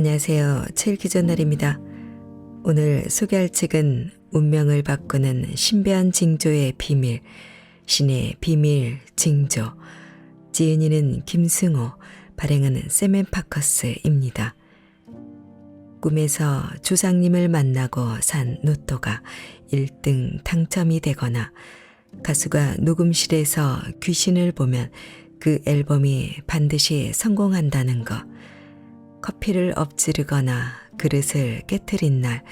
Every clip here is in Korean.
안녕하세요. 책 읽기 전날입니다. 오늘 소개할 책은 운명을 바꾸는 신비한 징조의 비밀, 신의 비밀 징조. 지은이는 김승호, 발행은 세멘파커스입니다. 꿈에서 조상님을 만나고 산 로또가 1등 당첨이 되거나 가수가 녹음실에서 귀신을 보면 그 앨범이 반드시 성공한다는 것, 커피를 엎지르거나 그릇을 깨트린 날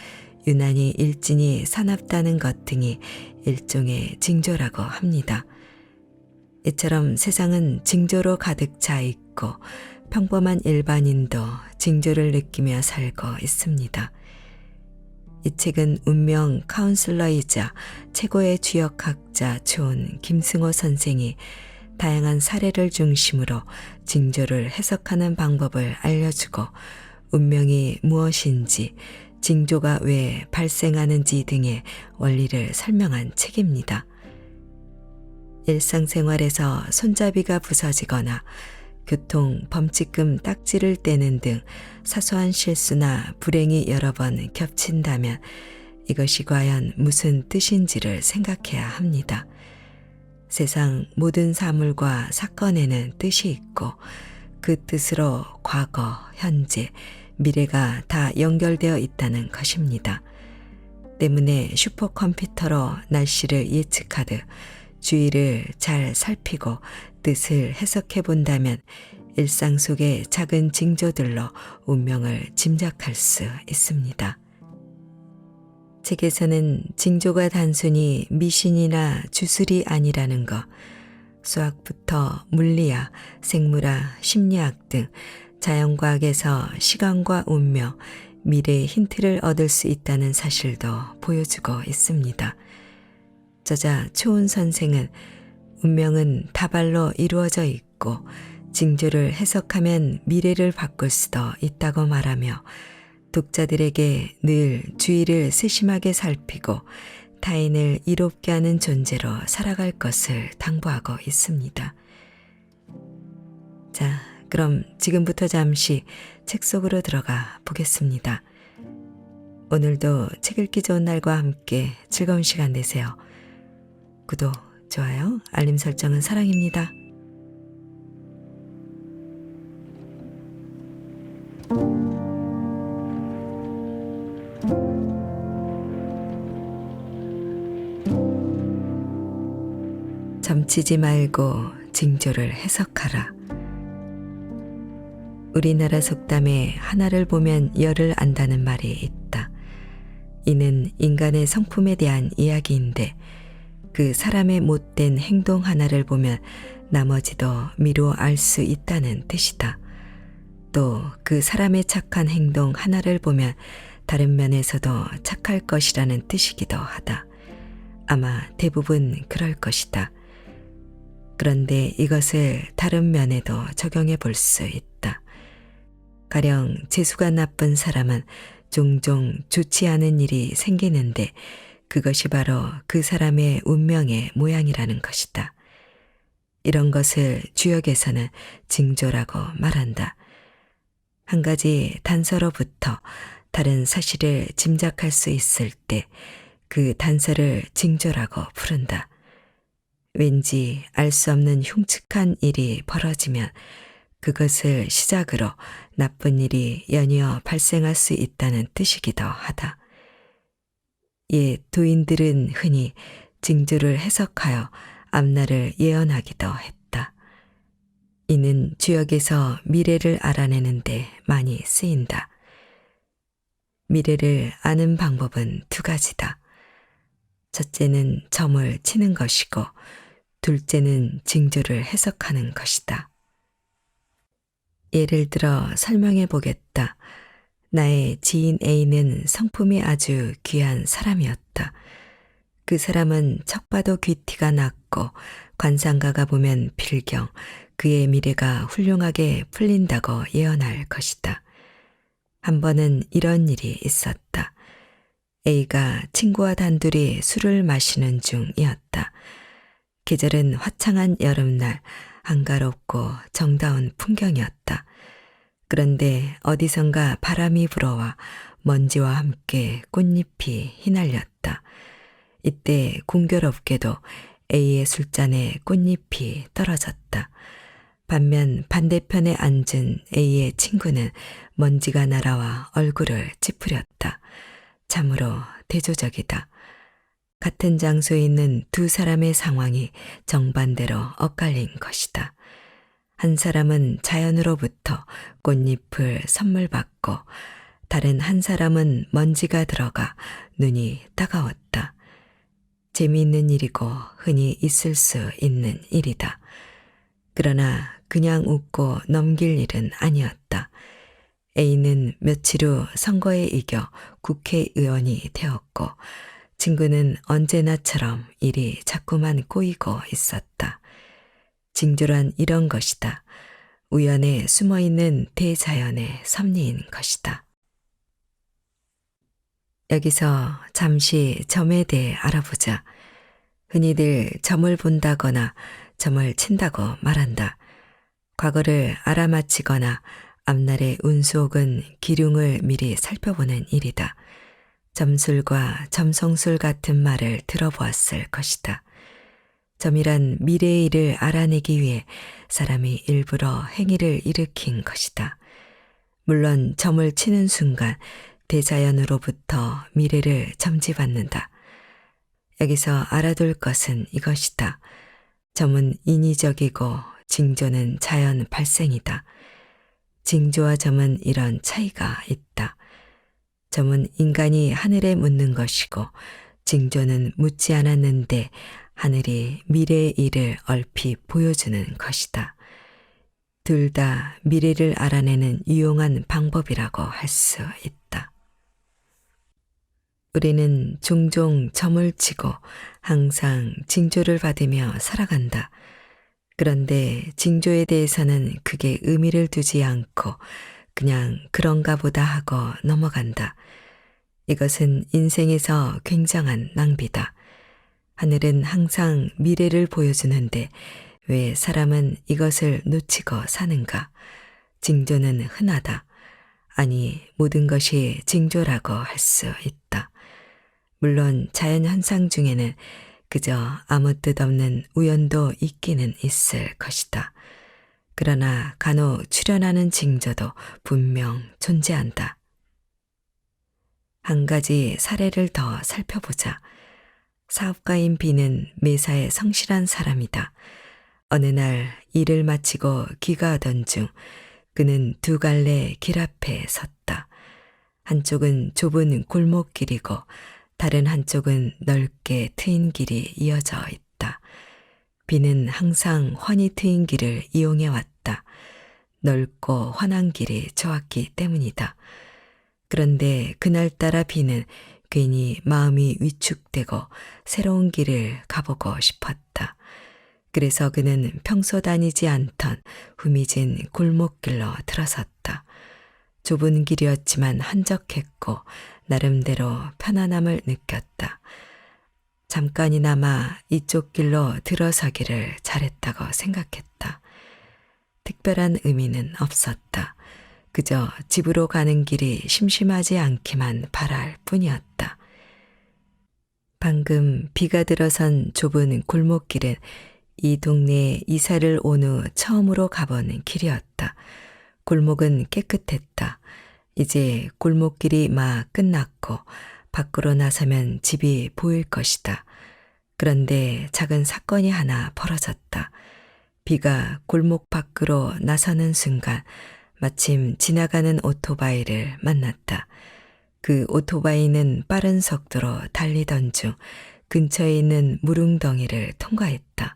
유난히 일진이 사납다는 것 등이 일종의 징조라고 합니다. 이처럼 세상은 징조로 가득 차 있고 평범한 일반인도 징조를 느끼며 살고 있습니다. 이 책은 운명 카운슬러이자 최고의 주역학자 존 김승호 선생이 다양한 사례를 중심으로 징조를 해석하는 방법을 알려주고 운명이 무엇인지, 징조가 왜 발생하는지 등의 원리를 설명한 책입니다. 일상생활에서 손잡이가 부서지거나 교통, 범칙금 딱지를 떼는 등 사소한 실수나 불행이 여러 번 겹친다면 이것이 과연 무슨 뜻인지를 생각해야 합니다. 세상 모든 사물과 사건에는 뜻이 있고 그 뜻으로 과거, 현재, 미래가 다 연결되어 있다는 것입니다. 때문에 슈퍼컴퓨터로 날씨를 예측하듯 주위를 잘 살피고 뜻을 해석해 본다면 일상 속의 작은 징조들로 운명을 짐작할 수 있습니다. 책에서는 징조가 단순히 미신이나 주술이 아니라는 것, 수학부터 물리학, 생물학, 심리학 등 자연과학에서 시간과 운명, 미래의 힌트를 얻을 수 있다는 사실도 보여주고 있습니다. 저자 초은 선생은 운명은 다발로 이루어져 있고 징조를 해석하면 미래를 바꿀 수도 있다고 말하며 독자들에게 늘 주의를 세심하게 살피고 타인을 이롭게 하는 존재로 살아갈 것을 당부하고 있습니다. 자, 그럼 지금부터 잠시 책 속으로 들어가 보겠습니다. 오늘도 책 읽기 좋은 날과 함께 즐거운 시간 되세요. 구독, 좋아요, 알림 설정은 사랑입니다. 점치지 말고 징조를 해석하라. 우리나라 속담에 하나를 보면 열을 안다는 말이 있다. 이는 인간의 성품에 대한 이야기인데 그 사람의 못된 행동 하나를 보면 나머지도 미루어 알 수 있다는 뜻이다. 또 그 사람의 착한 행동 하나를 보면 다른 면에서도 착할 것이라는 뜻이기도 하다. 아마 대부분 그럴 것이다. 그런데 이것을 다른 면에도 적용해 볼 수 있다. 가령 재수가 나쁜 사람은 종종 좋지 않은 일이 생기는데 그것이 바로 그 사람의 운명의 모양이라는 것이다. 이런 것을 주역에서는 징조라고 말한다. 한 가지 단서로부터 다른 사실을 짐작할 수 있을 때 그 단서를 징조라고 부른다. 왠지 알 수 없는 흉측한 일이 벌어지면 그것을 시작으로 나쁜 일이 연이어 발생할 수 있다는 뜻이기도 하다. 옛 도인들은 흔히 징조를 해석하여 앞날을 예언하기도 했다. 이는 주역에서 미래를 알아내는데 많이 쓰인다. 미래를 아는 방법은 두 가지다. 첫째는 점을 치는 것이고 둘째는 징조를 해석하는 것이다. 예를 들어 설명해 보겠다. 나의 지인 A는 성품이 아주 귀한 사람이었다. 그 사람은 척 봐도 귀티가 났고 관상가가 보면 필경, 그의 미래가 훌륭하게 풀린다고 예언할 것이다. 한 번은 이런 일이 있었다. A가 친구와 단둘이 술을 마시는 중이었다. 계절은 화창한 여름날, 한가롭고 정다운 풍경이었다. 그런데 어디선가 바람이 불어와 먼지와 함께 꽃잎이 휘날렸다. 이때 공교롭게도 A의 술잔에 꽃잎이 떨어졌다. 반면 반대편에 앉은 A의 친구는 먼지가 날아와 얼굴을 찌푸렸다. 참으로 대조적이다. 같은 장소에 있는 두 사람의 상황이 정반대로 엇갈린 것이다. 한 사람은 자연으로부터 꽃잎을 선물 받고 다른 한 사람은 먼지가 들어가 눈이 따가웠다. 재미있는 일이고 흔히 있을 수 있는 일이다. 그러나 그냥 웃고 넘길 일은 아니었다. A는 며칠 후 선거에 이겨 국회의원이 되었고 친구는 언제나처럼 일이 자꾸만 꼬이고 있었다. 징조란 이런 것이다. 우연에 숨어있는 대자연의 섭리인 것이다. 여기서 잠시 점에 대해 알아보자. 흔히들 점을 본다거나 점을 친다고 말한다. 과거를 알아맞히거나 앞날의 운수 혹은 기륭을 미리 살펴보는 일이다. 점술과 점성술 같은 말을 들어보았을 것이다. 점이란 미래의 일을 알아내기 위해 사람이 일부러 행위를 일으킨 것이다. 물론 점을 치는 순간 대자연으로부터 미래를 점지받는다. 여기서 알아둘 것은 이것이다. 점은 인위적이고 징조는 자연 발생이다. 징조와 점은 이런 차이가 있다. 점은 인간이 하늘에 묻는 것이고 징조는 묻지 않았는데 하늘이 미래의 일을 얼핏 보여주는 것이다. 둘 다 미래를 알아내는 유용한 방법이라고 할 수 있다. 우리는 종종 점을 치고 항상 징조를 받으며 살아간다. 그런데 징조에 대해서는 크게 의미를 두지 않고 그냥 그런가 보다 하고 넘어간다. 이것은 인생에서 굉장한 낭비다. 하늘은 항상 미래를 보여주는데 왜 사람은 이것을 놓치고 사는가? 징조는 흔하다. 아니, 모든 것이 징조라고 할 수 있다. 물론 자연 현상 중에는 그저 아무 뜻 없는 우연도 있기는 있을 것이다. 그러나 간혹 출현하는 징조도 분명 존재한다. 한 가지 사례를 더 살펴보자. 사업가인 B는 매사에 성실한 사람이다. 어느 날 일을 마치고 귀가하던 중 그는 두 갈래 길 앞에 섰다. 한쪽은 좁은 골목길이고 다른 한쪽은 넓게 트인 길이 이어져 있다. B는 항상 훤히 트인 길을 이용해 왔다. 넓고 환한 길이 좋았기 때문이다. 그런데 그날따라 B는 괜히 마음이 위축되고 새로운 길을 가보고 싶었다. 그래서 그는 평소 다니지 않던 후미진 골목길로 들어섰다. 좁은 길이었지만 한적했고 나름대로 편안함을 느꼈다. 잠깐이나마 이쪽 길로 들어서기를 잘했다고 생각했다. 특별한 의미는 없었다. 그저 집으로 가는 길이 심심하지 않기만 바랄 뿐이었다. 방금 비가 들어선 좁은 골목길은 이 동네에 이사를 온 후 처음으로 가보는 길이었다. 골목은 깨끗했다. 이제 골목길이 막 끝났고 밖으로 나서면 집이 보일 것이다. 그런데 작은 사건이 하나 벌어졌다. 비가 골목 밖으로 나서는 순간 마침 지나가는 오토바이를 만났다. 그 오토바이는 빠른 속도로 달리던 중 근처에 있는 무릉덩이를 통과했다.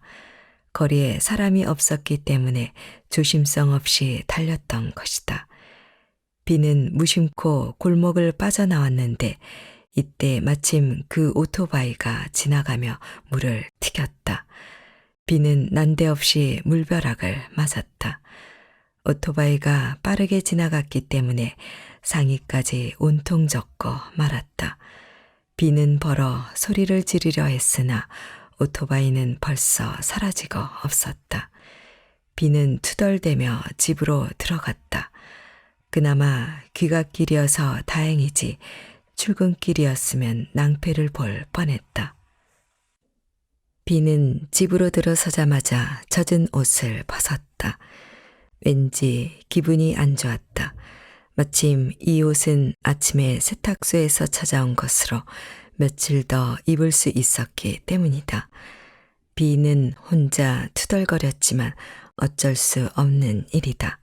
거리에 사람이 없었기 때문에 조심성 없이 달렸던 것이다. B는 무심코 골목을 빠져나왔는데 이때 마침 그 오토바이가 지나가며 물을 튀겼다. B는 난데없이 물벼락을 맞았다. 오토바이가 빠르게 지나갔기 때문에 상의까지 온통 젖고 말았다. B는 벌어 소리를 지르려 했으나 오토바이는 벌써 사라지고 없었다. B는 투덜대며 집으로 들어갔다. 그나마 귀갓길이어서 다행이지 출근길이었으면 낭패를 볼 뻔했다. 비는 집으로 들어서자마자 젖은 옷을 벗었다. 왠지 기분이 안 좋았다. 마침 이 옷은 아침에 세탁소에서 찾아온 것으로 며칠 더 입을 수 있었기 때문이다. 비는 혼자 투덜거렸지만 어쩔 수 없는 일이다.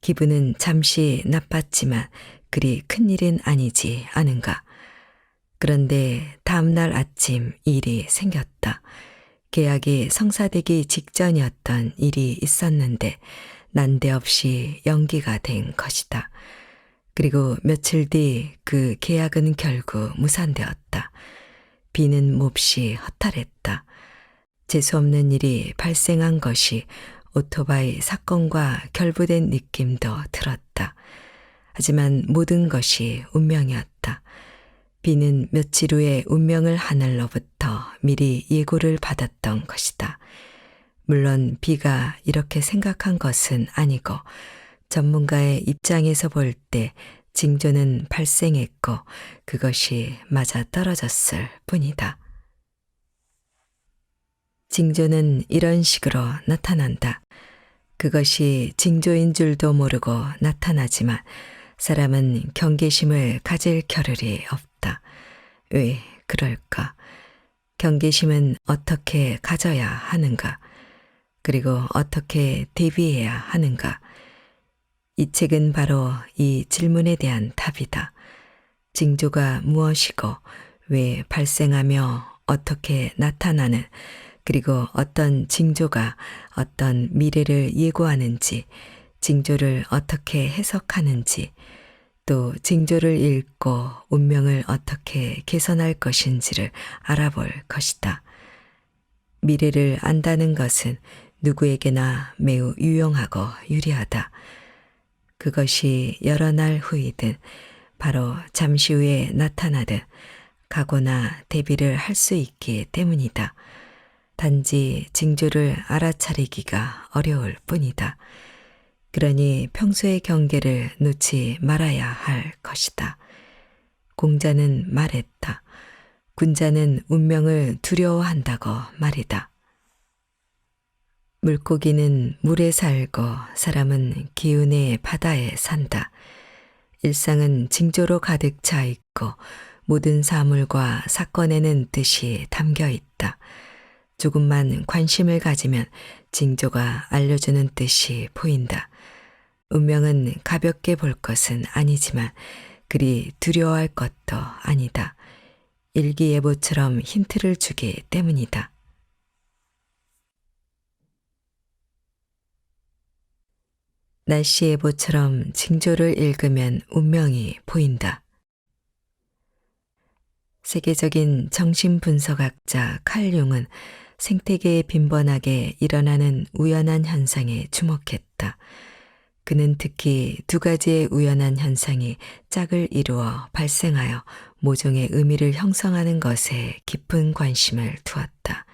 기분은 잠시 나빴지만 그리 큰일은 아니지 않은가. 그런데 다음날 아침 일이 생겼다. 계약이 성사되기 직전이었던 일이 있었는데 난데없이 연기가 된 것이다. 그리고 며칠 뒤 그 계약은 결국 무산되었다. 비는 몹시 허탈했다. 재수없는 일이 발생한 것이 오토바이 사건과 결부된 느낌도 들었다. 하지만 모든 것이 운명이었다. 비는 며칠 후에 운명을 하늘로부터 미리 예고를 받았던 것이다. 물론 비가 이렇게 생각한 것은 아니고 전문가의 입장에서 볼 때 징조는 발생했고 그것이 맞아 떨어졌을 뿐이다. 징조는 이런 식으로 나타난다. 그것이 징조인 줄도 모르고 나타나지만 사람은 경계심을 가질 겨를이 없다. 왜 그럴까? 경계심은 어떻게 가져야 하는가? 그리고 어떻게 대비해야 하는가? 이 책은 바로 이 질문에 대한 답이다. 징조가 무엇이고 왜 발생하며 어떻게 나타나는 그리고 어떤 징조가 어떤 미래를 예고하는지 징조를 어떻게 해석하는지 또 징조를 읽고 운명을 어떻게 개선할 것인지를 알아볼 것이다. 미래를 안다는 것은 누구에게나 매우 유용하고 유리하다. 그것이 여러 날 후이든 바로 잠시 후에 나타나든 각오나 대비를 할 수 있기 때문이다. 단지 징조를 알아차리기가 어려울 뿐이다. 그러니 평소의 경계를 놓지 말아야 할 것이다. 공자는 말했다. 군자는 운명을 두려워한다고 말이다. 물고기는 물에 살고 사람은 기운의 바다에 산다. 일상은 징조로 가득 차 있고 모든 사물과 사건에는 뜻이 담겨 있다. 조금만 관심을 가지면 징조가 알려주는 뜻이 보인다. 운명은 가볍게 볼 것은 아니지만 그리 두려워할 것도 아니다. 일기예보처럼 힌트를 주기 때문이다. 날씨예보처럼 징조를 읽으면 운명이 보인다. 세계적인 정신분석학자 칼 융은 생태계에 빈번하게 일어나는 우연한 현상에 주목했다. 그는 특히 두 가지의 우연한 현상이 짝을 이루어 발생하여 모종의 의미를 형성하는 것에 깊은 관심을 두었다.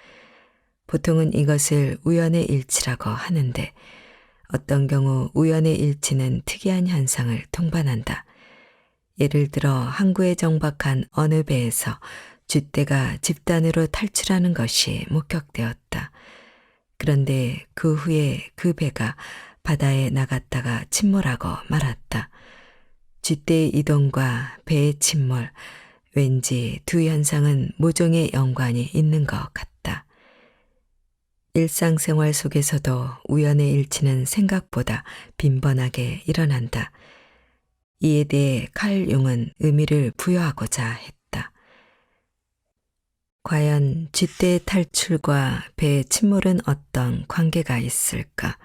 보통은 이것을 우연의 일치라고 하는데 어떤 경우 우연의 일치는 특이한 현상을 동반한다. 예를 들어 항구에 정박한 어느 배에서 쥐떼가 집단으로 탈출하는 것이 목격되었다. 그런데 그 후에 그 배가 바다에 나갔다가 침몰하고 말았다. 쥐떼의 이동과 배의 침몰, 왠지 두 현상은 모종의 연관이 있는 것 같다. 일상생활 속에서도 우연의 일치는 생각보다 빈번하게 일어난다. 이에 대해 칼 융은 의미를 부여하고자 했다. 과연 쥐떼의 탈출과 배의 침몰은 어떤 관계가 있을까?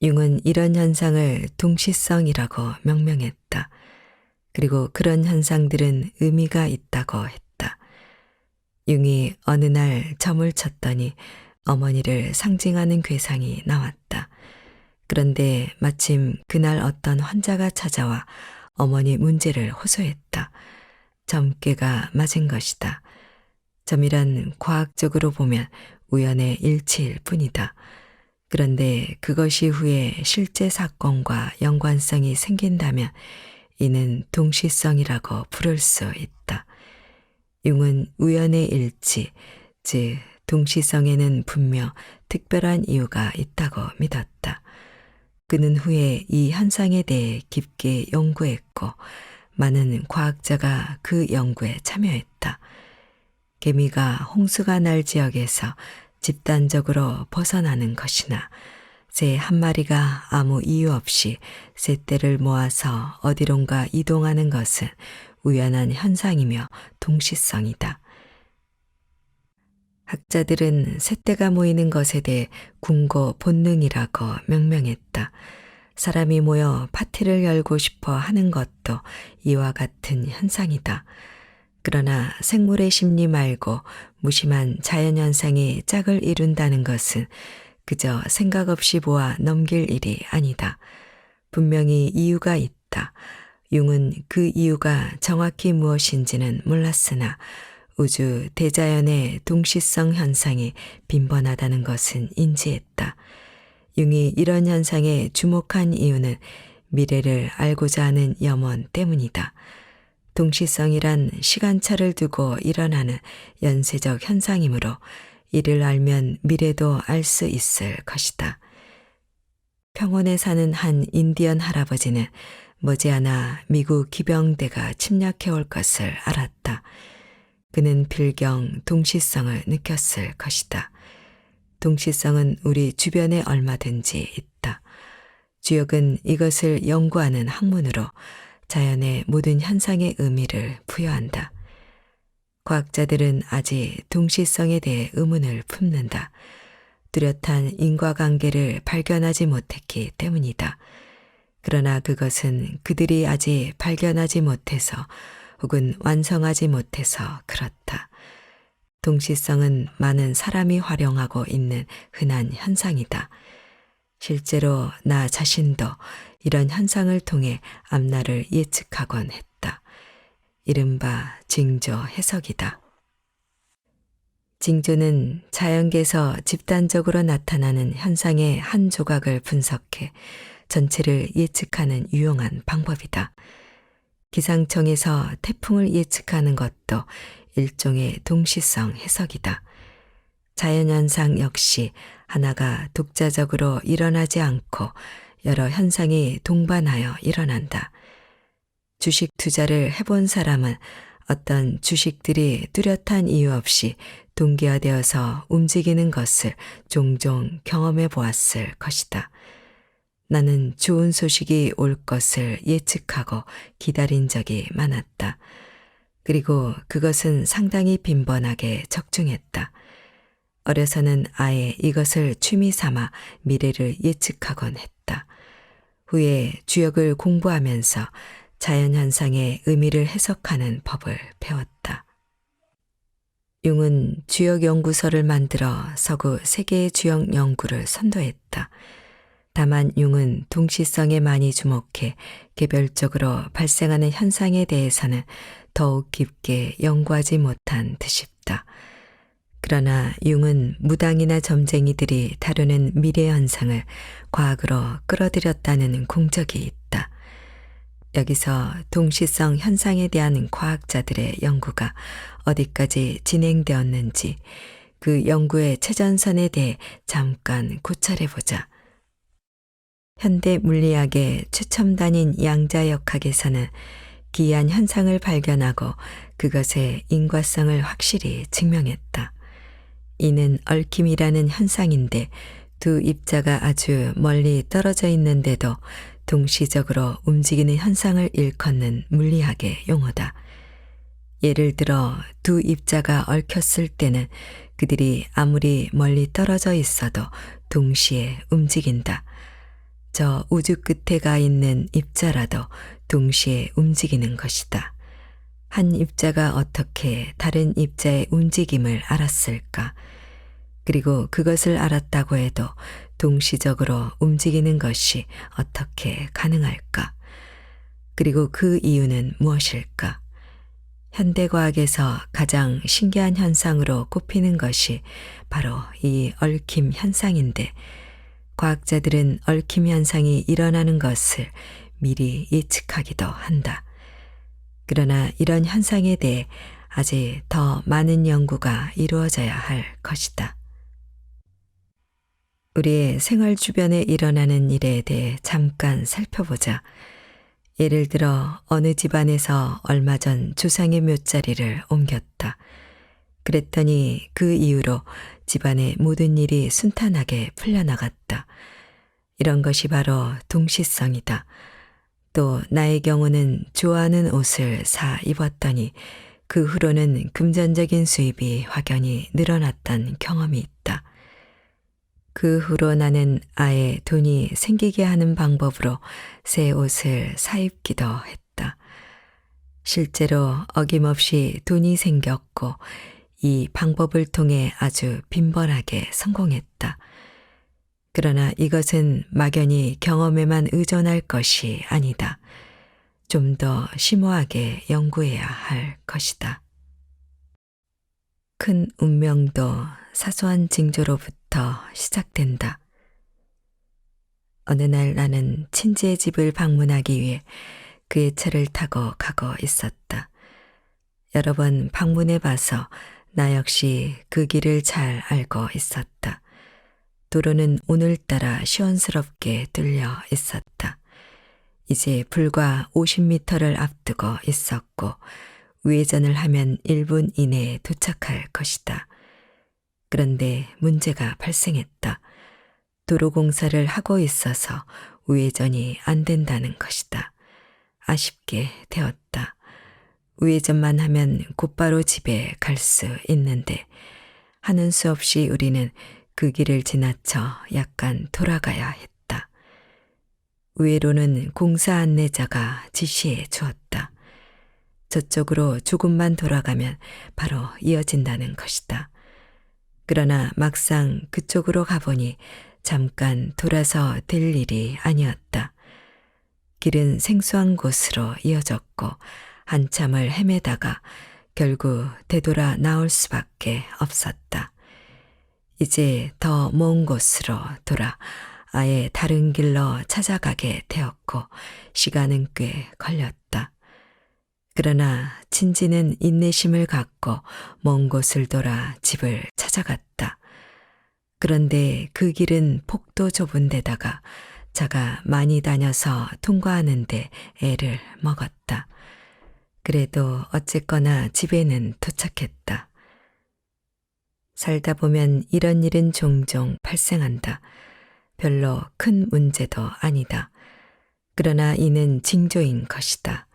융은 이런 현상을 동시성이라고 명명했다. 그리고 그런 현상들은 의미가 있다고 했다. 융이 어느 날 점을 쳤더니 어머니를 상징하는 괴상이 나왔다. 그런데 마침 그날 어떤 환자가 찾아와 어머니 문제를 호소했다. 점괘가 맞은 것이다. 점이란 과학적으로 보면 우연의 일치일 뿐이다. 그런데 그것이 후에 실제 사건과 연관성이 생긴다면 이는 동시성이라고 부를 수 있다. 융은 우연의 일치, 즉 동시성에는 분명 특별한 이유가 있다고 믿었다. 그는 후에 이 현상에 대해 깊게 연구했고 많은 과학자가 그 연구에 참여했다. 개미가 홍수가 날 지역에서 집단적으로 벗어나는 것이나 새 한 마리가 아무 이유 없이 새떼를 모아서 어디론가 이동하는 것은 우연한 현상이며 동시성이다. 학자들은 새떼가 모이는 것에 대해 궁고 본능이라고 명명했다. 사람이 모여 파티를 열고 싶어 하는 것도 이와 같은 현상이다. 그러나 생물의 심리 말고 무심한 자연현상이 짝을 이룬다는 것은 그저 생각 없이 보아 넘길 일이 아니다. 분명히 이유가 있다. 융은 그 이유가 정확히 무엇인지는 몰랐으나 우주 대자연의 동시성 현상이 빈번하다는 것은 인지했다. 융이 이런 현상에 주목한 이유는 미래를 알고자 하는 염원 때문이다. 동시성이란 시간차를 두고 일어나는 연쇄적 현상이므로 이를 알면 미래도 알 수 있을 것이다. 평원에 사는 한 인디언 할아버지는 머지않아 미국 기병대가 침략해 올 것을 알았다. 그는 필경 동시성을 느꼈을 것이다. 동시성은 우리 주변에 얼마든지 있다. 주역은 이것을 연구하는 학문으로 자연의 모든 현상의 의미를 부여한다. 과학자들은 아직 동시성에 대해 의문을 품는다. 뚜렷한 인과관계를 발견하지 못했기 때문이다. 그러나 그것은 그들이 아직 발견하지 못해서 혹은 완성하지 못해서 그렇다. 동시성은 많은 사람이 활용하고 있는 흔한 현상이다. 실제로 나 자신도 이런 현상을 통해 앞날을 예측하곤 했다. 이른바 징조 해석이다. 징조는 자연계에서 집단적으로 나타나는 현상의 한 조각을 분석해 전체를 예측하는 유용한 방법이다. 기상청에서 태풍을 예측하는 것도 일종의 동시성 해석이다. 자연현상 역시 하나가 독자적으로 일어나지 않고 여러 현상이 동반하여 일어난다. 주식 투자를 해본 사람은 어떤 주식들이 뚜렷한 이유 없이 동기화되어서 움직이는 것을 종종 경험해 보았을 것이다. 나는 좋은 소식이 올 것을 예측하고 기다린 적이 많았다. 그리고 그것은 상당히 빈번하게 적중했다. 어려서는 아예 이것을 취미 삼아 미래를 예측하곤 했다. 후에 주역을 공부하면서 자연현상의 의미를 해석하는 법을 배웠다. 융은 주역 연구소를 만들어 서구 세계의 주역 연구를 선도했다. 다만 융은 동시성에 많이 주목해 개별적으로 발생하는 현상에 대해서는 더욱 깊게 연구하지 못한 듯싶다. 그러나 융은 무당이나 점쟁이들이 다루는 미래 현상을 과학으로 끌어들였다는 공적이 있다. 여기서 동시성 현상에 대한 과학자들의 연구가 어디까지 진행되었는지 그 연구의 최전선에 대해 잠깐 고찰해보자. 현대 물리학의 최첨단인 양자역학에서는 기이한 현상을 발견하고 그것의 인과성을 확실히 증명했다. 이는 얽힘이라는 현상인데 두 입자가 아주 멀리 떨어져 있는데도 동시적으로 움직이는 현상을 일컫는 물리학의 용어다. 예를 들어 두 입자가 얽혔을 때는 그들이 아무리 멀리 떨어져 있어도 동시에 움직인다. 저 우주 끝에 가 있는 입자라도 동시에 움직이는 것이다. 한 입자가 어떻게 다른 입자의 움직임을 알았을까? 그리고 그것을 알았다고 해도 동시적으로 움직이는 것이 어떻게 가능할까? 그리고 그 이유는 무엇일까? 현대과학에서 가장 신기한 현상으로 꼽히는 것이 바로 이 얽힘 현상인데 과학자들은 얽힘 현상이 일어나는 것을 미리 예측하기도 한다. 그러나 이런 현상에 대해 아직 더 많은 연구가 이루어져야 할 것이다. 우리의 생활 주변에 일어나는 일에 대해 잠깐 살펴보자. 예를 들어 어느 집안에서 얼마 전 조상의 묘자리를 옮겼다. 그랬더니 그 이후로 집안의 모든 일이 순탄하게 풀려나갔다. 이런 것이 바로 동시성이다. 또 나의 경우는 좋아하는 옷을 사 입었더니 그 후로는 금전적인 수입이 확연히 늘어났던 경험이 있다. 그 후로 나는 아예 돈이 생기게 하는 방법으로 새 옷을 사 입기도 했다. 실제로 어김없이 돈이 생겼고 이 방법을 통해 아주 빈번하게 성공했다. 그러나 이것은 막연히 경험에만 의존할 것이 아니다. 좀 더 심오하게 연구해야 할 것이다. 큰 운명도 사소한 징조로부터 시작된다. 어느 날 나는 친지의 집을 방문하기 위해 그의 차를 타고 가고 있었다. 여러 번 방문해 봐서 나 역시 그 길을 잘 알고 있었다. 도로는 오늘따라 시원스럽게 뚫려 있었다. 이제 불과 50m를 앞두고 있었고 우회전을 하면 1분 이내에 도착할 것이다. 그런데 문제가 발생했다. 도로 공사를 하고 있어서 우회전이 안 된다는 것이다. 아쉽게 되었다. 우회전만 하면 곧바로 집에 갈 수 있는데 하는 수 없이 우리는 그 길을 지나쳐 약간 돌아가야 했다. 우회로는 공사 안내자가 지시해 주었다. 저쪽으로 조금만 돌아가면 바로 이어진다는 것이다. 그러나 막상 그쪽으로 가보니 잠깐 돌아서 될 일이 아니었다. 길은 생소한 곳으로 이어졌고 한참을 헤매다가 결국 되돌아 나올 수밖에 없었다. 이제 더 먼 곳으로 돌아 아예 다른 길로 찾아가게 되었고 시간은 꽤 걸렸다. 그러나 친지는 인내심을 갖고 먼 곳을 돌아 집을 찾아갔다. 그런데 그 길은 폭도 좁은 데다가 차가 많이 다녀서 통과하는데 애를 먹었다. 그래도 어쨌거나 집에는 도착했다. 살다 보면 이런 일은 종종 발생한다. 별로 큰 문제도 아니다. 그러나 이는 징조인 것이다.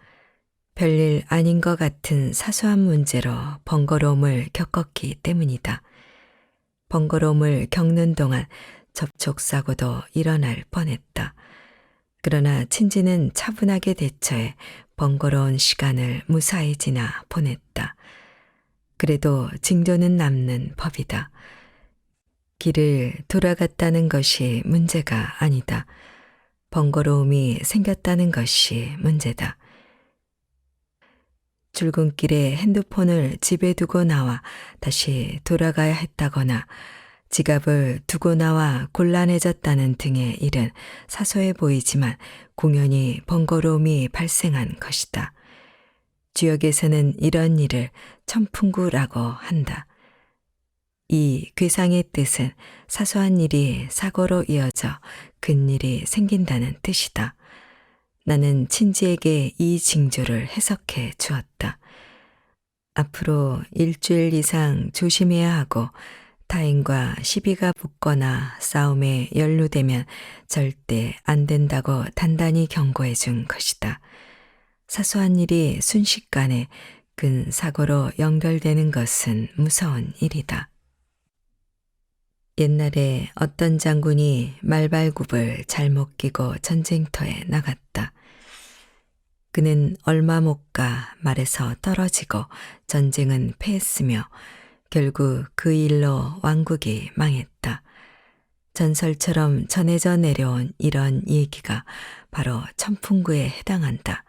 별일 아닌 것 같은 사소한 문제로 번거로움을 겪었기 때문이다. 번거로움을 겪는 동안 접촉사고도 일어날 뻔했다. 그러나 친지는 차분하게 대처해 번거로운 시간을 무사히 지나 보냈다. 그래도 징조는 남는 법이다. 길을 돌아갔다는 것이 문제가 아니다. 번거로움이 생겼다는 것이 문제다. 출근길에 핸드폰을 집에 두고 나와 다시 돌아가야 했다거나 지갑을 두고 나와 곤란해졌다는 등의 일은 사소해 보이지만 공연히 번거로움이 발생한 것이다. 지역에서는 이런 일을 천풍구라고 한다. 이 괴상의 뜻은 사소한 일이 사고로 이어져 큰 일이 생긴다는 뜻이다. 나는 친지에게 이 징조를 해석해 주었다. 앞으로 일주일 이상 조심해야 하고 타인과 시비가 붙거나 싸움에 연루되면 절대 안 된다고 단단히 경고해 준 것이다. 사소한 일이 순식간에 큰 사고로 연결되는 것은 무서운 일이다. 옛날에 어떤 장군이 말발굽을 잘못 끼고 전쟁터에 나갔다. 그는 얼마 못 가 말에서 떨어지고 전쟁은 패했으며 결국 그 일로 왕국이 망했다. 전설처럼 전해져 내려온 이런 얘기가 바로 천풍구에 해당한다.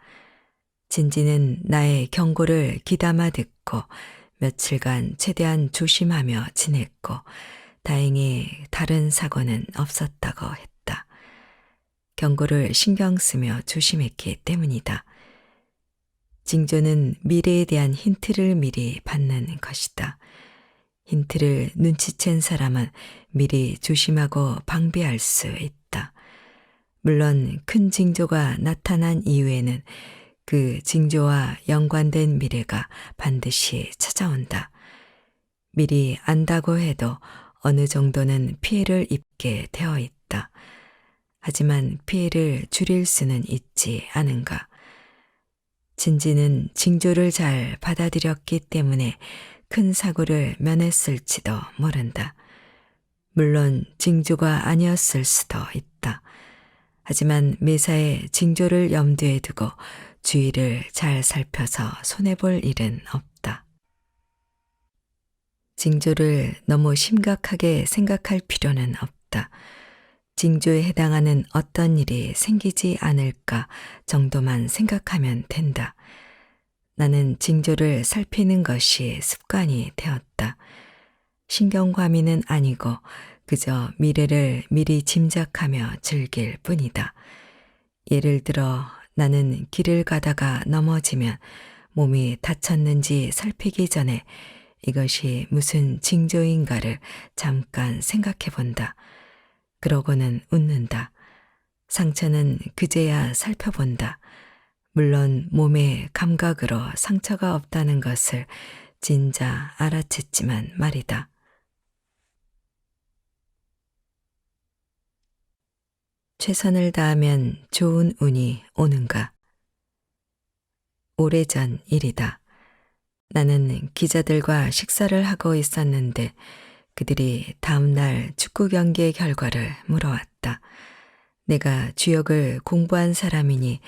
진지는 나의 경고를 귀담아 듣고 며칠간 최대한 조심하며 지냈고 다행히 다른 사고는 없었다고 했다. 경고를 신경 쓰며 조심했기 때문이다. 징조는 미래에 대한 힌트를 미리 받는 것이다. 힌트를 눈치챈 사람은 미리 조심하고 방비할 수 있다. 물론 큰 징조가 나타난 이후에는 그 징조와 연관된 미래가 반드시 찾아온다. 미리 안다고 해도 어느 정도는 피해를 입게 되어 있다. 하지만 피해를 줄일 수는 있지 않은가. 진지는 징조를 잘 받아들였기 때문에 큰 사고를 면했을지도 모른다. 물론 징조가 아니었을 수도 있다. 하지만 매사에 징조를 염두에 두고 주위를 잘 살펴서 손해볼 일은 없다. 징조를 너무 심각하게 생각할 필요는 없다. 징조에 해당하는 어떤 일이 생기지 않을까 정도만 생각하면 된다. 나는 징조를 살피는 것이 습관이 되었다. 신경과민은 아니고 그저 미래를 미리 짐작하며 즐길 뿐이다. 예를 들어 나는 길을 가다가 넘어지면 몸이 다쳤는지 살피기 전에 이것이 무슨 징조인가를 잠깐 생각해 본다. 그러고는 웃는다. 상처는 그제야 살펴본다. 물론 몸의 감각으로 상처가 없다는 것을 진짜 알아챘지만 말이다. 최선을 다하면 좋은 운이 오는가? 오래전 일이다. 나는 기자들과 식사를 하고 있었는데 그들이 다음날 축구 경기의 결과를 물어왔다. 내가 주역을 공부한 사람이니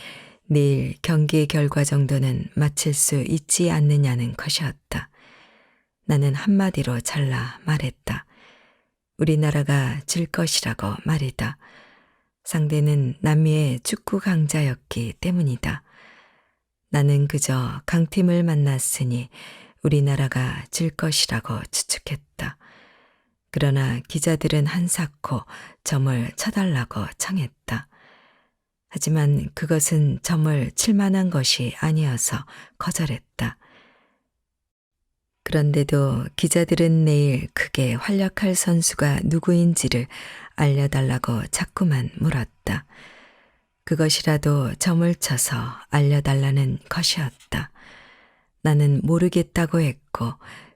내일 경기의 결과 정도는 맞힐 수 있지 않느냐는 것이었다. 나는 한마디로 잘라 말했다. 우리나라가 질 것이라고 말이다. 상대는 남미의 축구 강자였기 때문이다. 나는 그저 강팀을 만났으니 우리나라가 질 것이라고 추측했다. 그러나 기자들은 한사코 점을 쳐달라고 청했다. 하지만 그것은 점을 칠 만한 것이 아니어서 거절했다. 그런데도 기자들은 내일 크게 활약할 선수가 누구인지를 알려달라고 자꾸만 물었다. 그것이라도 점을 쳐서 알려달라는 것이었다. 나는 모르겠다고 했고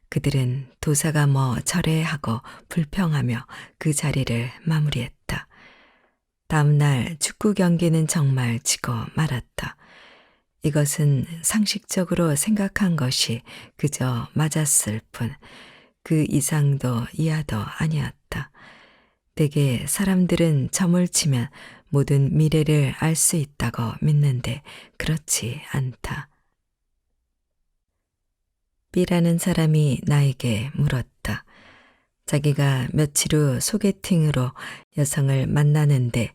그들은 도사가 뭐 저래 하고 불평하며 그 자리를 마무리했다. 다음 날 축구 경기는 정말 지고 말았다. 이것은 상식적으로 생각한 것이 그저 맞았을 뿐 그 이상도 이하도 아니었다. 대개 사람들은 점을 치면 모든 미래를 알 수 있다고 믿는데 그렇지 않다. B라는 사람이 나에게 물었다. 자기가 며칠 후 소개팅으로 여성을 만나는데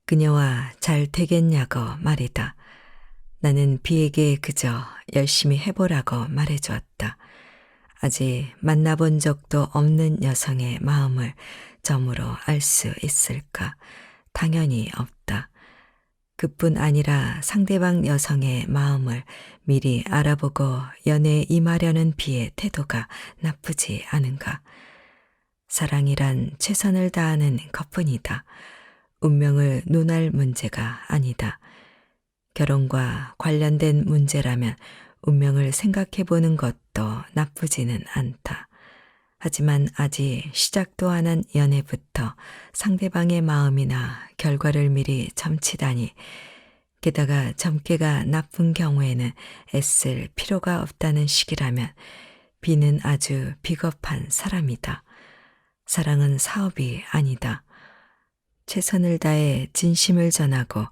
그녀와 잘 되겠냐고 말이다. 나는 B에게 그저 열심히 해보라고 말해주었다. 아직 만나본 적도 없는 여성의 마음을 점으로 알 수 있을까? 당연히 없다. 그뿐 아니라 상대방 여성의 마음을 미리 알아보고 연애에 임하려는 B의 태도가 나쁘지 않은가? 사랑이란 최선을 다하는 것뿐이다. 운명을 논할 문제가 아니다. 결혼과 관련된 문제라면 운명을 생각해 보는 것도 나쁘지는 않다. 하지만 아직 시작도 안 한 연애부터 상대방의 마음이나 결과를 미리 점치다니, 게다가 점괘가 나쁜 경우에는 애쓸 필요가 없다는 식이라면 B는 아주 비겁한 사람이다. 사랑은 사업이 아니다. 최선을 다해 진심을 전하고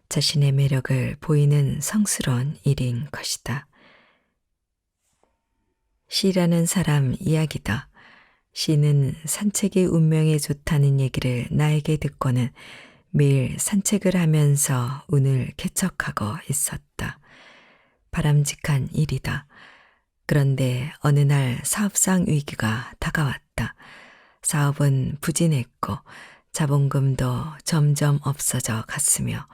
자신의 매력을 보이는 성스러운 일인 것이다. C라는 사람 이야기다. C는 산책이 운명에 좋다는 얘기를 나에게 듣고는 매일 산책을 하면서 운을 개척하고 있었다. 바람직한 일이다. 그런데 어느 날 사업상 위기가 다가왔다. 사업은 부진했고 자본금도 점점 없어져 갔으며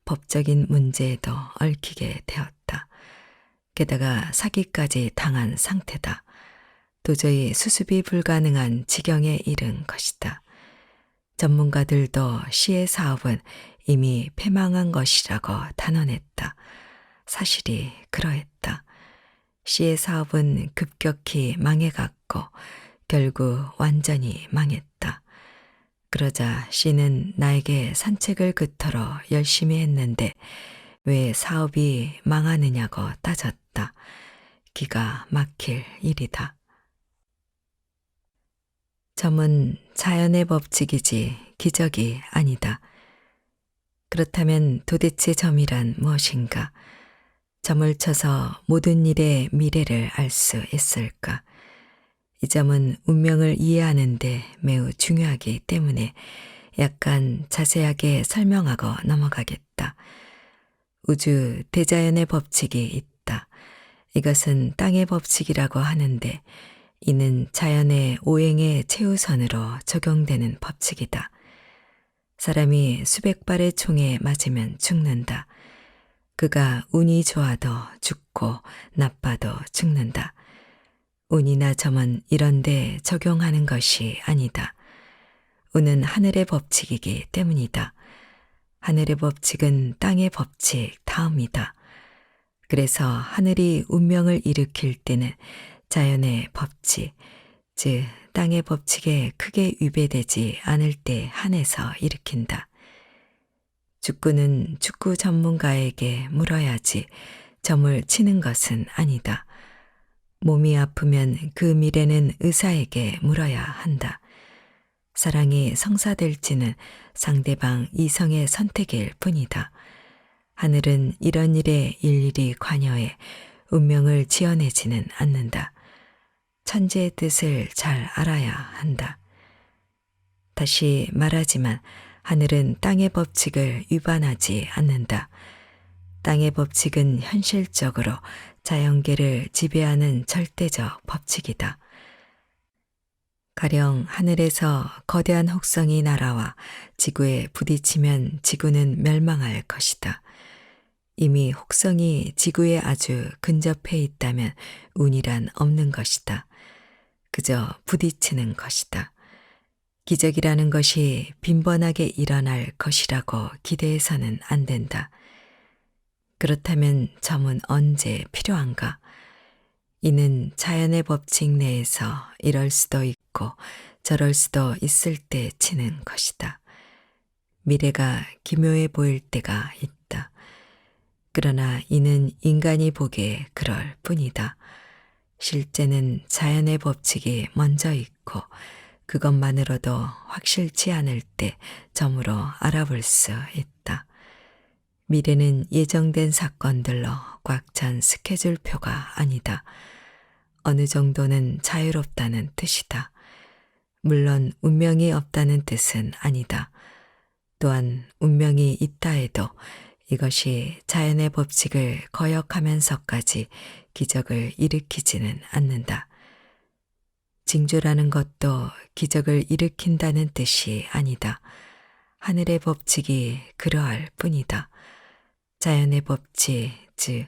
법적인 문제에도 얽히게 되었다. 게다가 사기까지 당한 상태다. 도저히 수습이 불가능한 지경에 이른 것이다. 전문가들도 시의 사업은 이미 패망한 것이라고 단언했다. 사실이 그러했다. 시의 사업은 급격히 망해갔고 결국 완전히 망했다. 그러자 시는 나에게 산책을 그토록 열심히 했는데 왜 사업이 망하느냐고 따졌다. 기가 막힐 일이다. 점은 자연의 법칙이지 기적이 아니다. 그렇다면 도대체 점이란 무엇인가? 점을 쳐서 모든 일의 미래를 알 수 있을까? 이 점은 운명을 이해하는데 매우 중요하기 때문에 약간 자세하게 설명하고 넘어가겠다. 우주 대자연의 법칙이 있다. 이것은 땅의 법칙이라고 하는데 이는 자연의 오행의 최우선으로 적용되는 법칙이다. 사람이 수백 발의 총에 맞으면 죽는다. 그가 운이 좋아도 죽고 나빠도 죽는다. 운이나 점은 이런데 적용하는 것이 아니다. 운은 하늘의 법칙이기 때문이다. 하늘의 법칙은 땅의 법칙 다음이다. 그래서 하늘이 운명을 일으킬 때는 자연의 법칙, 즉 땅의 법칙에 크게 위배되지 않을 때 한해서 일으킨다. 축구는 축구 전문가에게 물어야지 점을 치는 것은 아니다. 몸이 아프면 그 미래는 의사에게 물어야 한다. 사랑이 성사될지는 상대방 이성의 선택일 뿐이다. 하늘은 이런 일에 일일이 관여해 운명을 지어내지는 않는다. 천재의 뜻을 잘 알아야 한다. 다시 말하지만 하늘은 땅의 법칙을 위반하지 않는다. 땅의 법칙은 현실적으로 자연계를 지배하는 절대적 법칙이다. 가령 하늘에서 거대한 혹성이 날아와 지구에 부딪히면 지구는 멸망할 것이다. 이미 혹성이 지구에 아주 근접해 있다면 운이란 없는 것이다. 그저 부딪히는 것이다. 기적이라는 것이 빈번하게 일어날 것이라고 기대해서는 안 된다. 그렇다면 점은 언제 필요한가? 이는 자연의 법칙 내에서 이럴 수도 있고 저럴 수도 있을 때 치는 것이다. 미래가 기묘해 보일 때가 있다. 그러나 이는 인간이 보기에 그럴 뿐이다. 실제는 자연의 법칙이 먼저 있고 그것만으로도 확실치 않을 때 점으로 알아볼 수 있다. 미래는 예정된 사건들로 꽉 찬 스케줄표가 아니다. 어느 정도는 자유롭다는 뜻이다. 물론 운명이 없다는 뜻은 아니다. 또한 운명이 있다 해도 이것이 자연의 법칙을 거역하면서까지 기적을 일으키지는 않는다. 징조라는 것도 기적을 일으킨다는 뜻이 아니다. 하늘의 법칙이 그러할 뿐이다. 자연의 법칙, 즉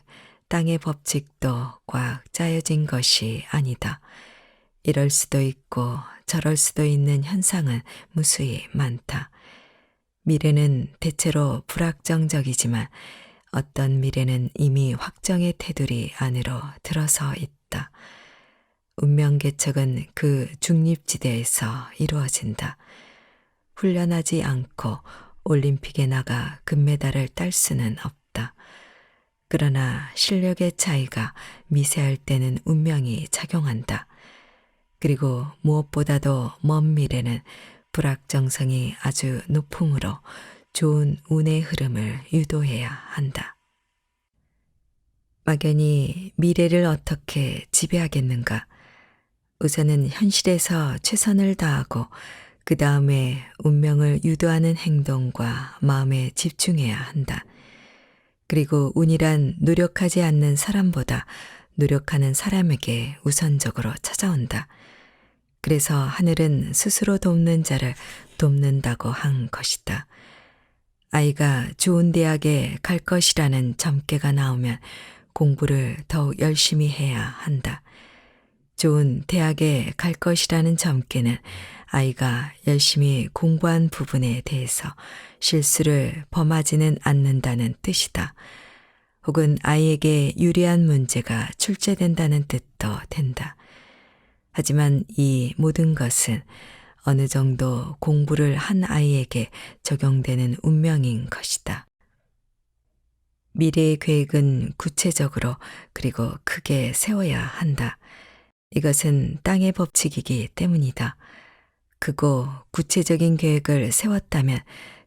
땅의 법칙도 꽉 짜여진 것이 아니다. 이럴 수도 있고 저럴 수도 있는 현상은 무수히 많다. 미래는 대체로 불확정적이지만 어떤 미래는 이미 확정의 테두리 안으로 들어서 있다. 운명 개척은 그 중립지대에서 이루어진다. 훈련하지 않고 올림픽에 나가 금메달을 딸 수는 없다. 그러나 실력의 차이가 미세할 때는 운명이 작용한다. 그리고 무엇보다도 먼 미래는 불확정성이 아주 높으므로 좋은 운의 흐름을 유도해야 한다. 막연히 미래를 어떻게 지배하겠는가? 우선은 현실에서 최선을 다하고 그 다음에 운명을 유도하는 행동과 마음에 집중해야 한다. 그리고 운이란 노력하지 않는 사람보다 노력하는 사람에게 우선적으로 찾아온다. 그래서 하늘은 스스로 돕는 자를 돕는다고 한 것이다. 아이가 좋은 대학에 갈 것이라는 점괘가 나오면 공부를 더욱 열심히 해야 한다. 좋은 대학에 갈 것이라는 점괘는 아이가 열심히 공부한 부분에 대해서 실수를 범하지는 않는다는 뜻이다. 혹은 아이에게 유리한 문제가 출제된다는 뜻도 된다. 하지만 이 모든 것은 어느 정도 공부를 한 아이에게 적용되는 운명인 것이다. 미래의 계획은 구체적으로 그리고 크게 세워야 한다. 이것은 땅의 법칙이기 때문이다. 크고 구체적인 계획을 세웠다면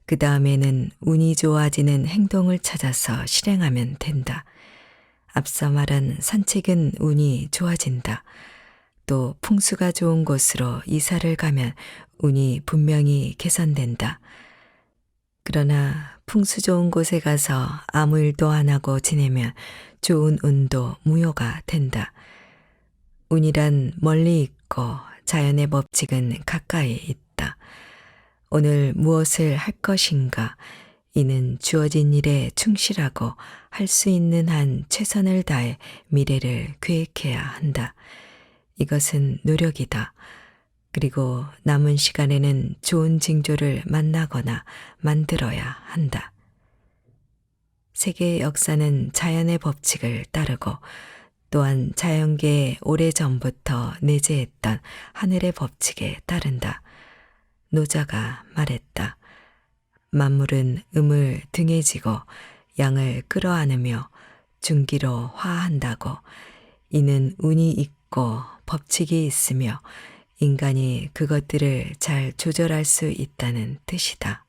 그 다음에는 운이 좋아지는 행동을 찾아서 실행하면 된다. 앞서 말한 산책은 운이 좋아진다. 또 풍수가 좋은 곳으로 이사를 가면 운이 분명히 개선된다. 그러나 풍수 좋은 곳에 가서 아무 일도 안 하고 지내면 좋은 운도 무효가 된다. 운이란 멀리 있고 자연의 법칙은 가까이 있다. 오늘 무엇을 할 것인가? 이는 주어진 일에 충실하고 할 수 있는 한 최선을 다해 미래를 계획해야 한다. 이것은 노력이다. 그리고 남은 시간에는 좋은 징조를 만나거나 만들어야 한다. 세계의 역사는 자연의 법칙을 따르고 또한 자연계에 오래전부터 내재했던 하늘의 법칙에 따른다. 노자가 말했다. 만물은 음을 등에 지고 양을 끌어안으며 중기로 화한다고. 이는 운이 있고 법칙이 있으며 인간이 그것들을 잘 조절할 수 있다는 뜻이다.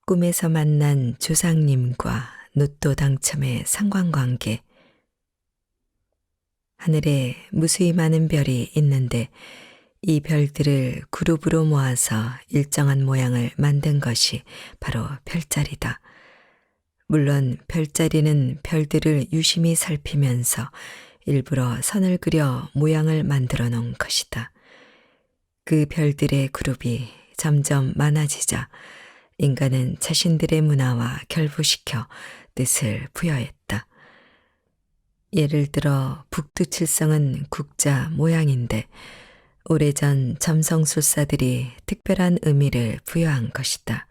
꿈에서 만난 조상님과 로또 당첨의 상관관계. 하늘에 무수히 많은 별이 있는데 이 별들을 그룹으로 모아서 일정한 모양을 만든 것이 바로 별자리다. 물론 별자리는 별들을 유심히 살피면서 일부러 선을 그려 모양을 만들어 놓은 것이다. 그 별들의 그룹이 점점 많아지자 인간은 자신들의 문화와 결부시켜 뜻을 부여했다. 예를 들어 북두칠성은 국자 모양인데 오래전 점성술사들이 특별한 의미를 부여한 것이다.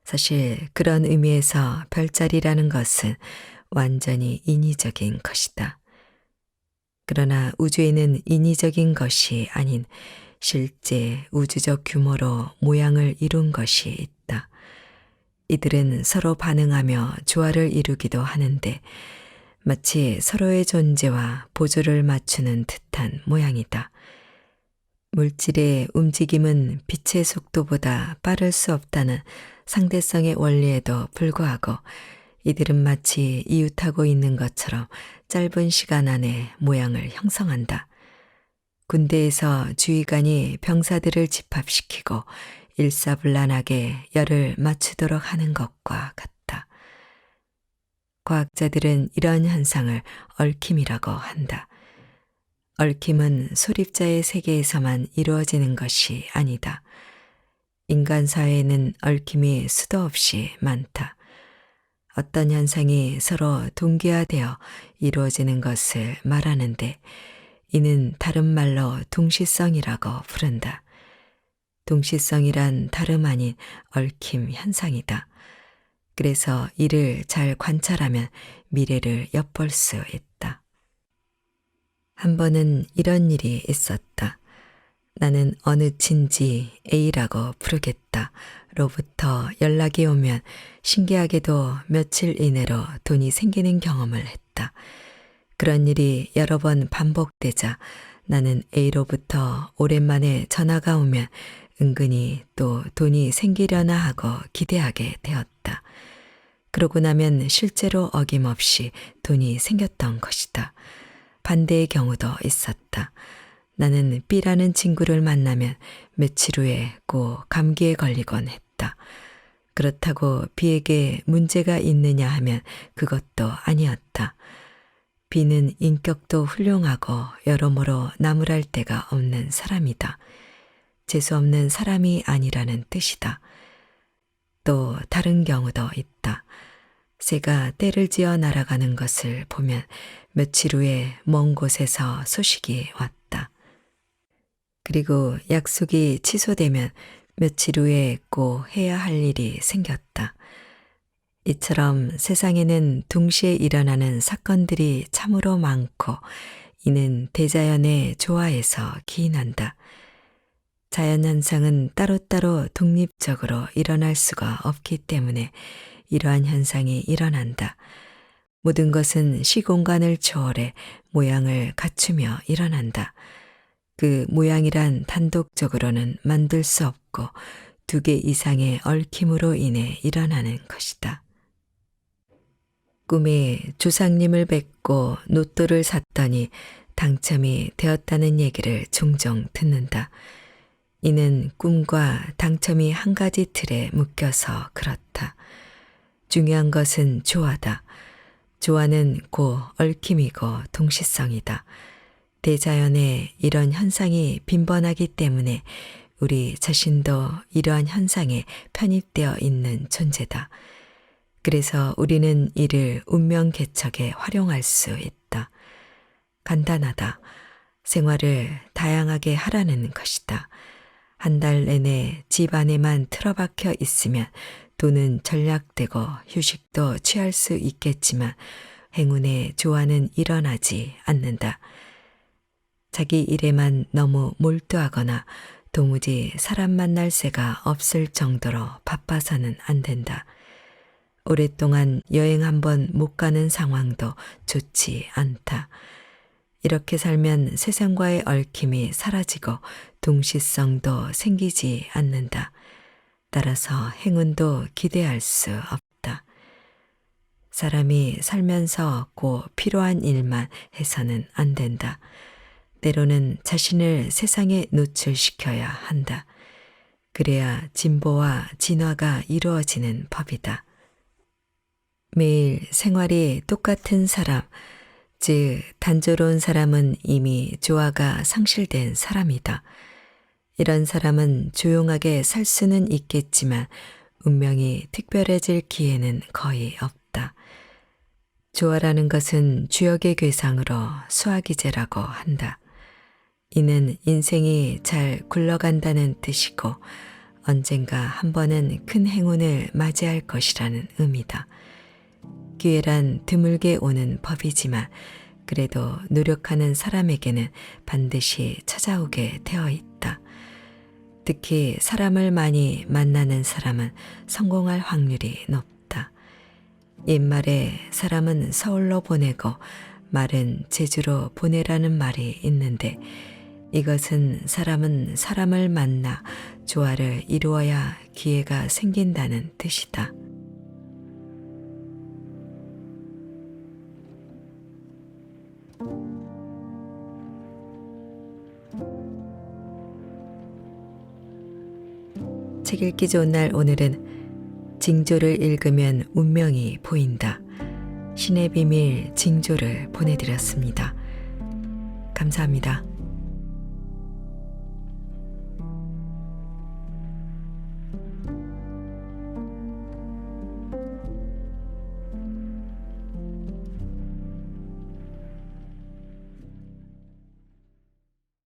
사실 그런 의미에서 별자리라는 것은 완전히 인위적인 것이다. 그러나 우주에는 인위적인 것이 아닌 실제 우주적 규모로 모양을 이룬 것이 있다. 이들은 서로 반응하며 조화를 이루기도 하는데 마치 서로의 존재와 보조를 맞추는 듯한 모양이다. 물질의 움직임은 빛의 속도보다 빠를 수 없다는 상대성의 원리에도 불구하고 이들은 마치 이웃하고 있는 것처럼 짧은 시간 안에 모양을 형성한다. 군대에서 주의관이 병사들을 집합시키고 일사불란하게 열을 맞추도록 하는 것과 같다. 과학자들은 이런 현상을 얽힘이라고 한다. 얽힘은 소립자의 세계에서만 이루어지는 것이 아니다. 인간 사회에는 얽힘이 수도 없이 많다. 어떤 현상이 서로 동기화되어 이루어지는 것을 말하는데 이는 다른 말로 동시성이라고 부른다. 동시성이란 다름 아닌 얽힘 현상이다. 그래서 이를 잘 관찰하면 미래를 엿볼 수 있다. 한 번은 이런 일이 있었다. 나는 어느 친지 A라고 부르겠다. 로부터 연락이 오면 신기하게도 며칠 이내로 돈이 생기는 경험을 했다. 그런 일이 여러 번 반복되자 나는 A로부터 오랜만에 전화가 오면 은근히 또 돈이 생기려나 하고 기대하게 되었다. 그러고 나면 실제로 어김없이 돈이 생겼던 것이다. 반대의 경우도 있었다. 나는 B라는 친구를 만나면 며칠 후에 꼭 감기에 걸리곤 했다. 그렇다고 B에게 문제가 있느냐 하면 그것도 아니었다. B는 인격도 훌륭하고 여러모로 나무랄 데가 없는 사람이다. 재수없는 사람이 아니라는 뜻이다. 또 다른 경우도 있다. 새가 떼를 지어 날아가는 것을 보면 며칠 후에 먼 곳에서 소식이 왔다. 그리고 약속이 취소되면 며칠 후에 꼭 해야 할 일이 생겼다. 이처럼 세상에는 동시에 일어나는 사건들이 참으로 많고 이는 대자연의 조화에서 기인한다. 자연현상은 따로따로 독립적으로 일어날 수가 없기 때문에 이러한 현상이 일어난다. 모든 것은 시공간을 초월해 모양을 갖추며 일어난다. 그 모양이란 단독적으로는 만들 수 없고 두 개 이상의 얽힘으로 인해 일어나는 것이다. 꿈에 조상님을 뵙고 로또를 샀더니 당첨이 되었다는 얘기를 종종 듣는다. 이는 꿈과 당첨이 한 가지 틀에 묶여서 그렇다. 중요한 것은 조화다. 조화는 곧 얽힘이고 동시성이다. 대자연에 이런 현상이 빈번하기 때문에 우리 자신도 이러한 현상에 편입되어 있는 존재다. 그래서 우리는 이를 운명 개척에 활용할 수 있다. 간단하다. 생활을 다양하게 하라는 것이다. 한 달 내내 집 안에만 틀어박혀 있으면 돈은 전락되고 휴식도 취할 수 있겠지만 행운의 조화는 일어나지 않는다. 자기 일에만 너무 몰두하거나 도무지 사람 만날 새가 없을 정도로 바빠서는 안 된다. 오랫동안 여행 한번 못 가는 상황도 좋지 않다. 이렇게 살면 세상과의 얽힘이 사라지고 동시성도 생기지 않는다. 따라서 행운도 기대할 수 없다. 사람이 살면서 꼭 필요한 일만 해서는 안 된다. 때로는 자신을 세상에 노출시켜야 한다. 그래야 진보와 진화가 이루어지는 법이다. 매일 생활이 똑같은 사람, 즉 단조로운 사람은 이미 조화가 상실된 사람이다. 이런 사람은 조용하게 살 수는 있겠지만 운명이 특별해질 기회는 거의 없다. 조화라는 것은 주역의 괴상으로 수화기제라고 한다. 이는 인생이 잘 굴러간다는 뜻이고 언젠가 한 번은 큰 행운을 맞이할 것이라는 의미다. 기회란 드물게 오는 법이지만 그래도 노력하는 사람에게는 반드시 찾아오게 되어 있다. 특히 사람을 많이 만나는 사람은 성공할 확률이 높다. 옛말에 사람은 서울로 보내고 말은 제주로 보내라는 말이 있는데 이것은 사람은 사람을 만나 조화를 이루어야 기회가 생긴다는 뜻이다. 책 읽기 좋은 날 오늘은 징조를 읽으면 운명이 보인다. 신의 비밀 징조를 보내드렸습니다. 감사합니다.